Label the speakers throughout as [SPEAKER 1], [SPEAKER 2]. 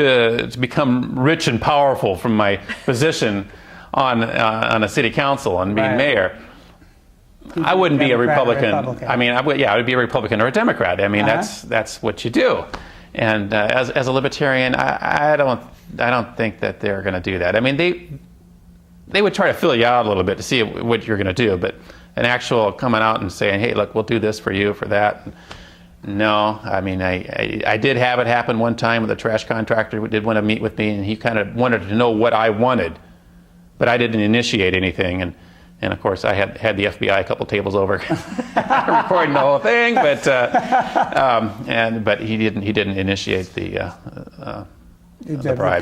[SPEAKER 1] to become rich and powerful from my position on a city council and being mayor, I wouldn't be a Republican. I mean, I would be a Republican or a Democrat. I mean, that's what you do. And as a Libertarian, I don't think that they're going to do that. I mean, they would try to fill you out a little bit to see what you're going to do, but an actual coming out and saying, hey, look, we'll do this for you, for that. No, I mean, I did have it happen one time with a trash contractor who did want to meet with me, and he kind of wanted to know what I wanted, but I didn't initiate anything. And of course, I had the FBI a couple tables over recording the whole thing, but he didn't initiate the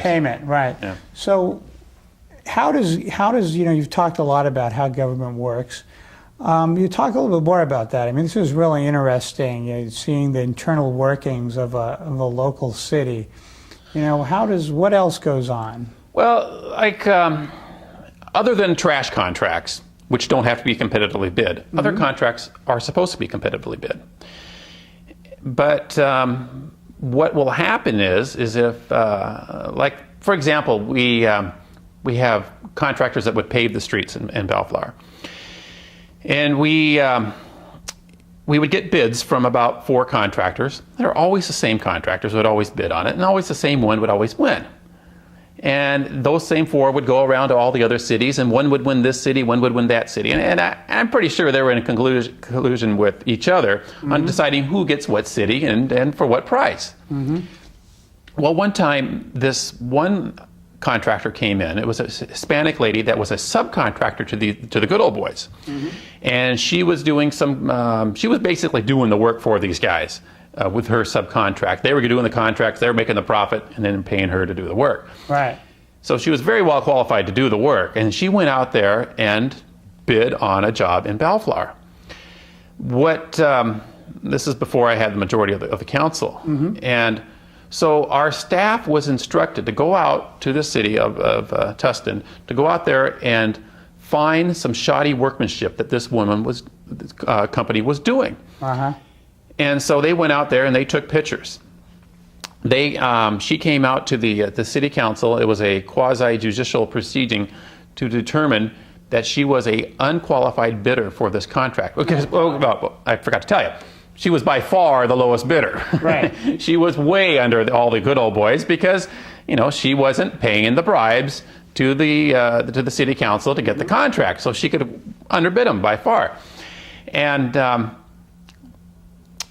[SPEAKER 2] payment, right?
[SPEAKER 1] Yeah.
[SPEAKER 2] So, how does you've talked a lot about how government works. You talk a little bit more about that. I mean, this is really interesting. Seeing the internal workings of a local city. What else goes on?
[SPEAKER 1] Well, like other than trash contracts, which don't have to be competitively bid. Other contracts are supposed to be competitively bid. But what will happen is if, like, for example, we have contractors that would pave the streets in Bellflower. And we would get bids from about 4 contractors. They're always the same contractors would always bid on it, and always the same one would always win. And those same 4 would go around to all the other cities, and one would win this city, one would win that city. And I'm pretty sure they were in collusion with each other on deciding who gets what city and for what price. Well, one time, this one contractor came in. It was a Hispanic lady that was a subcontractor to the good old boys. And she was doing she was basically doing the work for these guys. With her subcontract. They were doing the contracts, they were making the profit, and then paying her to do the work.
[SPEAKER 2] Right.
[SPEAKER 1] So she was very well qualified to do the work, and she went out there and bid on a job in Bellflower. This is before I had the majority of the council. And so our staff was instructed to go out to the city of Tustin, to go out there and find some shoddy workmanship that this company was doing. And so they went out there and they took pictures. She came out to the city council. It was a quasi-judicial proceeding to determine that she was a unqualified bidder for this contract. Because, I forgot to tell you, she was by far the lowest bidder.
[SPEAKER 2] Right.
[SPEAKER 1] She was way under all the good old boys because, she wasn't paying the bribes to the city council to get the contract, so she could underbid them by far. And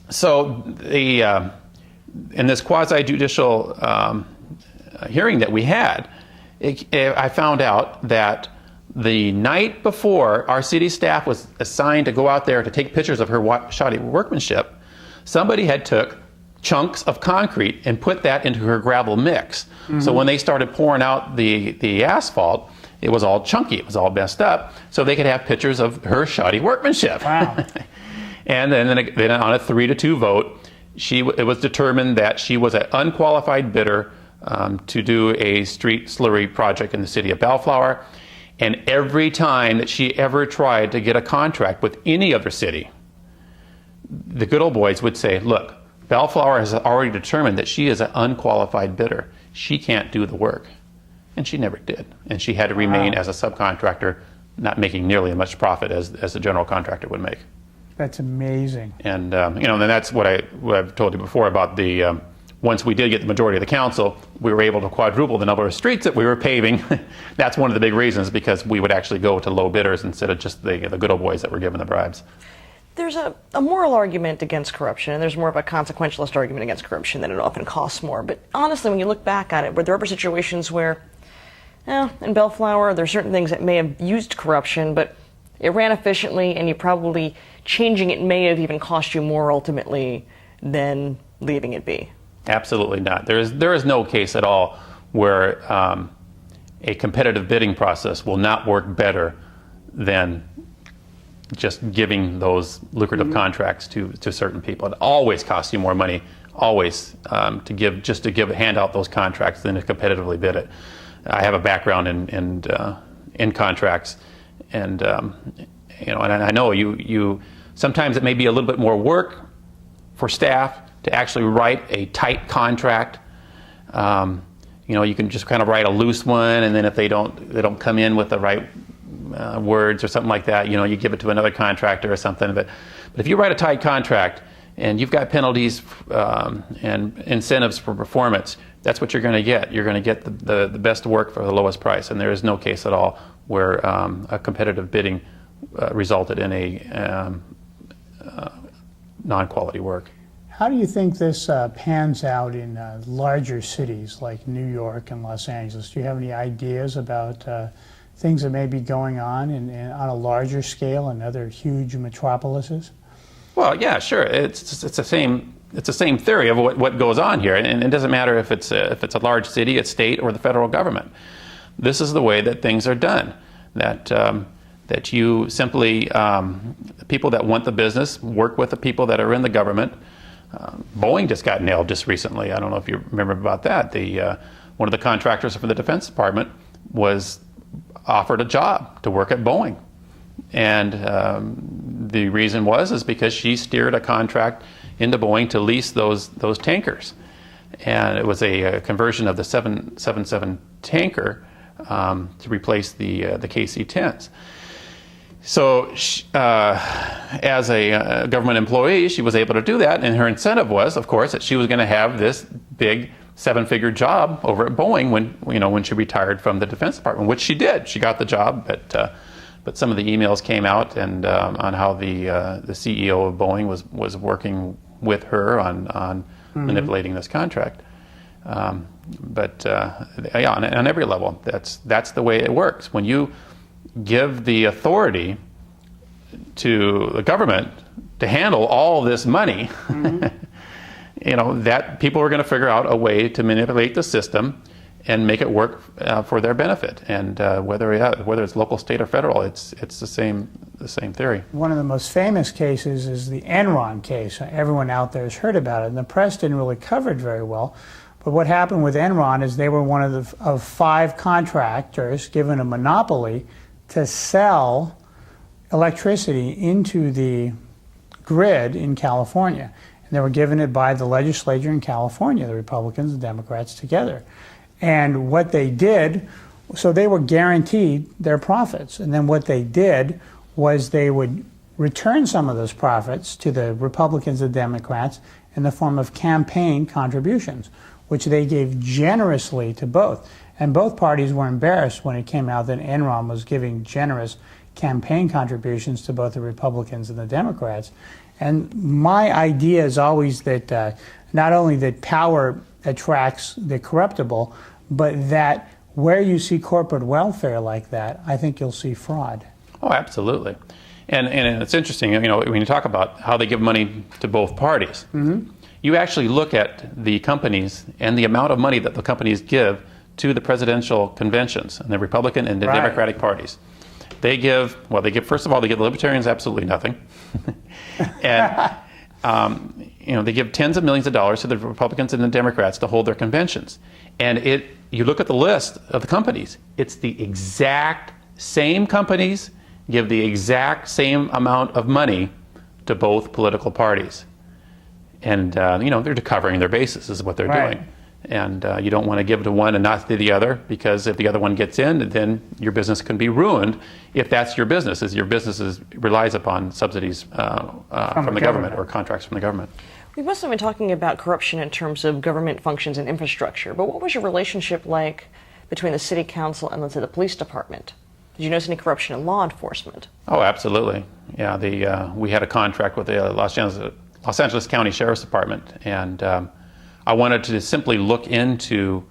[SPEAKER 1] so in this quasi-judicial hearing that we had, I found out that the night before our city staff was assigned to go out there to take pictures of her shoddy workmanship, somebody had took chunks of concrete and put that into her gravel mix. So when they started pouring out the asphalt, it was all chunky, it was all messed up, so they could have pictures of her shoddy workmanship.
[SPEAKER 2] Wow.
[SPEAKER 1] And then on a 3-2 vote, it was determined that she was an unqualified bidder to do a street slurry project in the city of Bellflower. And every time that she ever tried to get a contract with any other city, the good old boys would say, look, Bellflower has already determined that she is an unqualified bidder. She can't do the work. And she never did. And she had to remain as a subcontractor, not making nearly as much profit as the general contractor would make.
[SPEAKER 2] That's amazing.
[SPEAKER 1] And and that's what I've told you before about the once we did get the majority of the council, we were able to quadruple the number of streets that we were paving. That's one of the big reasons, because we would actually go to low bidders instead of just the good old boys that were given the bribes.
[SPEAKER 3] There's a moral argument against corruption, and there's more of a consequentialist argument against corruption, that it often costs more. But honestly, when you look back at it, were there ever situations where, in Bellflower, there are certain things that may have used corruption, but it ran efficiently, and you probably changing it may have even cost you more ultimately than leaving it be?
[SPEAKER 1] Absolutely not. There is no case at all where a competitive bidding process will not work better than just giving those lucrative contracts to certain people. It always costs you more money, always, to hand out those contracts than to competitively bid it. I have a background in contracts, and and I know you sometimes it may be a little bit more work for staff to actually write a tight contract. you can just kind of write a loose one, and then if they don't come in with the right words or something like that, you give it to another contractor or something. But if you write a tight contract and you've got penalties and incentives for performance, that's what you're going to get. You're going to get the best work for the lowest price, and there is no case at all where a competitive bidding resulted in a non-quality work.
[SPEAKER 2] How do you think this pans out in larger cities like New York and Los Angeles? Do you have any ideas about things that may be going on on a larger scale in other huge metropolises?
[SPEAKER 1] Well, yeah, sure. It's the same theory of what goes on here, and it doesn't matter if it's a large city, a state, or the federal government. This is the way that things are done. That you simply people that want the business work with the people that are in the government. Boeing just got nailed just recently. I don't know if you remember about that. One of the contractors for the Defense Department was offered a job to work at Boeing, and the reason is because she steered a contract into Boeing to lease those tankers, and it was a conversion of the 777 tanker to replace the KC-10s. So as a government employee, she was able to do that, and her incentive was, of course, that she was going to have this big seven-figure job over at Boeing when she retired from the Defense Department, which she did. She got the job, but some of the emails came out and on how the CEO of Boeing was working with her on manipulating this contract. Yeah, on every level, that's the way it works. When you give the authority to the government to handle all this money, that people are going to figure out a way to manipulate the system and make it work for their benefit. And whether it's local, state, or federal, it's the same theory.
[SPEAKER 2] One of the most famous cases is the Enron case. Everyone out there has heard about it, and the press didn't really cover it very well. But what happened with Enron is they were one of 5 contractors given a monopoly to sell electricity into the grid in California. And they were given it by the legislature in California, the Republicans and Democrats together. And what they did, so they were guaranteed their profits. And then what they did was they would return some of those profits to the Republicans and Democrats in the form of campaign contributions, which they gave generously to both. And both parties were embarrassed when it came out that Enron was giving generous campaign contributions to both the Republicans and the Democrats. And my idea is always that not only that power attracts the corruptible, but that where you see corporate welfare like that, I think you'll see fraud.
[SPEAKER 1] Oh, absolutely. And it's interesting, when you talk about how they give money to both parties, you actually look at the companies and the amount of money that the companies give to the presidential conventions and the Republican and the Democratic parties. They give first of all, they give the Libertarians absolutely nothing. And they give tens of millions of dollars to the Republicans and the Democrats to hold their conventions. And you look at the list of the companies, it's the exact same companies give the exact same amount of money to both political parties. And they're covering their bases is what they're doing. And you don't want to give to one and not to the other, because if the other one gets in, then your business can be ruined if that's your business, as your business relies upon subsidies from the government or contracts from the government.
[SPEAKER 3] We must have been talking about corruption in terms of government functions and infrastructure, but what was your relationship like between the city council and, let's say, the police department? Did you notice any corruption in law enforcement? Oh,
[SPEAKER 1] absolutely. Yeah, we had a contract with the Los Angeles County Sheriff's Department, and I wanted to simply look into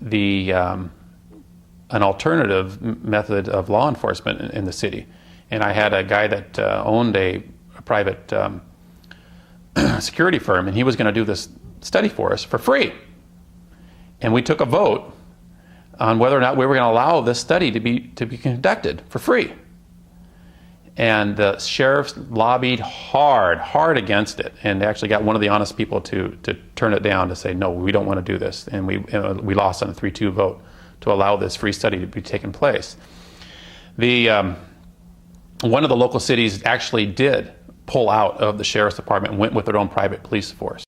[SPEAKER 1] an alternative method of law enforcement in the city. And I had a guy that owned a private security firm, and he was going to do this study for us for free. And we took a vote on whether or not we were going to allow this study to be conducted for free. And the sheriffs lobbied hard against it, and actually got one of the honest people to turn it down, to say, no, we don't want to do this. And we lost on a 3-2 vote to allow this free study to be taken place. One of the local cities actually did pull out of the sheriff's department and went with their own private police force.